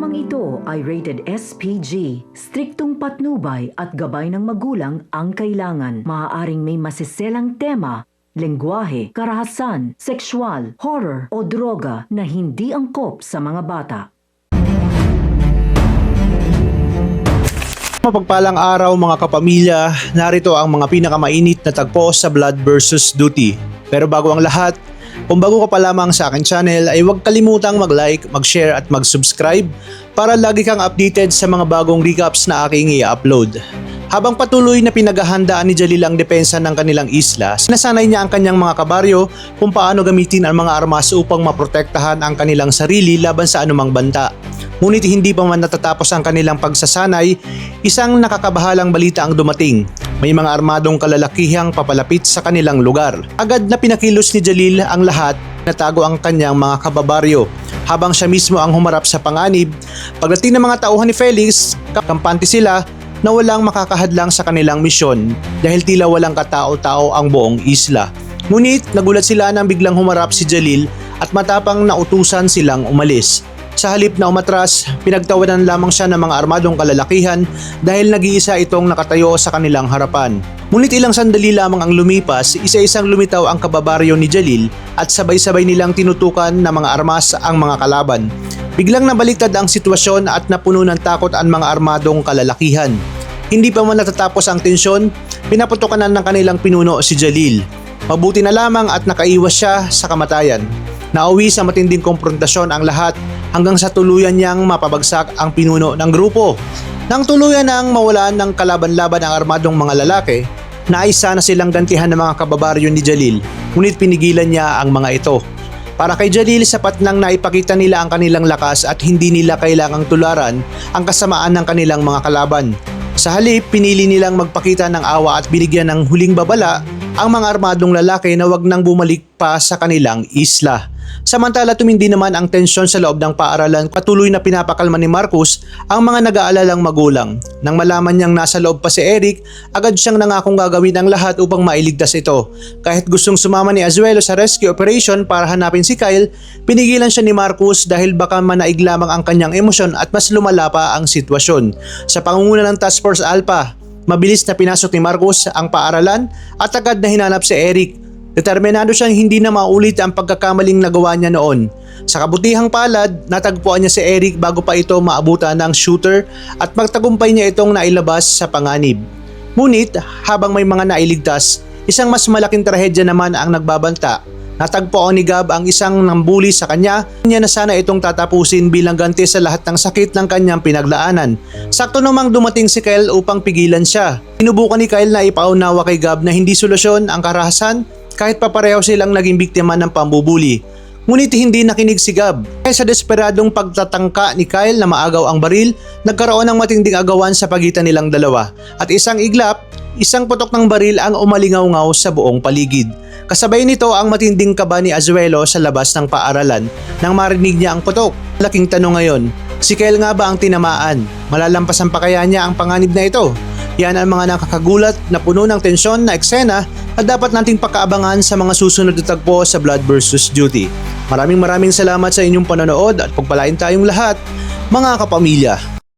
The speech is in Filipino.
Programang ito ay rated SPG. Striktong patnubay at gabay ng magulang ang kailangan. Maaaring may masiselang tema, lengguwahe, karahasan, sexual, horror o droga na hindi angkop sa mga bata. Mapagpalang araw mga kapamilya, narito ang mga pinakamainit na tagpo sa Blood versus Duty. Pero bago ang lahat, kung bago ka pa lamang sa aking channel ay huwag kalimutang mag-like, mag-share at mag-subscribe para lagi kang updated sa mga bagong recaps na aking i-upload. Habang patuloy na pinaghahandaan ni Jalil ang depensa ng kanilang isla, sinasanay niya ang kanyang mga kabaryo kung paano gamitin ang mga armas upang maprotektahan ang kanilang sarili laban sa anumang banta. Ngunit hindi pa man natatapos ang kanilang pagsasanay, isang nakakabahalang balita ang dumating. May mga armadong kalalakihang papalapit sa kanilang lugar. Agad na pinakilos ni Jalil ang lahat, natago ang kanyang mga kababaryo. Habang siya mismo ang humarap sa panganib, pagdating ng mga tauhan ni Felix, kampante sila na walang makakahadlang sa kanilang misyon dahil tila walang katao-tao ang buong isla. Ngunit nagulat sila nang biglang humarap si Jalil at matapang na utusan silang umalis. Sa halip na umatras, pinagtawanan lamang siya ng mga armadong kalalakihan dahil nag-iisa itong nakatayo sa kanilang harapan. Ngunit ilang sandali lamang ang lumipas, isa-isang lumitaw ang kababaryo ni Jalil at sabay-sabay nilang tinutukan ng mga armas ang mga kalaban. Biglang nabaliktad ang sitwasyon at napuno ng takot ang mga armadong kalalakihan. Hindi pa man natatapos ang tensyon, pinaputukan ng kanilang pinuno si Jalil. Mabuti na lamang at nakaiwas siya sa kamatayan. Nauwi sa matinding komprontasyon ang lahat hanggang sa tuluyan niyang mapabagsak ang pinuno ng grupo. Nang tuluyan nang mawalan ng kalaban-laban ang armadong mga lalaki, naisa na silang gantihan ng mga kababaryo ni Jalil, ngunit pinigilan niya ang mga ito. Para kay Jalil, sapat nang naipakita nila ang kanilang lakas at hindi nila kailangang tularan ang kasamaan ng kanilang mga kalaban. Sa halip, pinili nilang magpakita ng awa at binigyan ng huling babala ang mga armadong lalaki na wag nang bumalik pa sa kanilang isla. Samantala tumindi naman ang tensyon sa loob ng paaralan, patuloy na pinapakalma ni Marcus ang mga nag-aalalang magulang. Nang malaman niyang nasa loob pa si Eric, agad siyang nangakong gagawin ang lahat upang mailigtas ito. Kahit gustong sumama ni Azuelo sa rescue operation para hanapin si Kyle, pinigilan siya ni Marcus dahil baka manaig lamang ang kanyang emosyon at mas lumala pa ang sitwasyon. Sa pangunguna ng Task Force Alpha, mabilis na pinasok ni Marcus ang paaralan at agad na hinanap si Eric. Determinado siyang hindi na maulit ang pagkakamaling nagawa niya noon. Sa kabutihang palad, natagpuan niya si Eric bago pa ito maabutan ng shooter at magtagumpay niya itong nailabas sa panganib. Ngunit habang may mga nailigtas, isang mas malaking trahedya naman ang nagbabanta. Natagpuan ni Gab ang isang nambuli sa kanya, niya na sana itong tatapusin bilang ganti sa lahat ng sakit ng kanyang pinaglaanan. Sakto namang dumating si Kyle upang pigilan siya. Sinubukan ni Kyle na ipaunawa kay Gab na hindi solusyon ang karahasan kahit papareho silang naging biktima ng pambubuli. Ngunit hindi nakinig si Gab. Kaya sa desperadong pagtatangka ni Kyle na maagaw ang baril, nagkaroon ng matinding agawan sa pagitan nilang dalawa. At isang iglap, isang putok ng baril ang umalingaw-ngaw sa buong paligid. Kasabay nito ang matinding kaba ni Azuelo sa labas ng paaralan nang marinig niya ang putok. Laking tanong ngayon, si Kyle nga ba ang tinamaan? Malalampasan pa kaya niya ang panganib na ito? Yan ang mga nakakagulat na puno ng tensyon na eksena at dapat nating pakaabangan sa mga susunod na tagpo sa Blood versus Duty. Maraming salamat sa inyong panonood at pagpalain tayong lahat, mga kapamilya.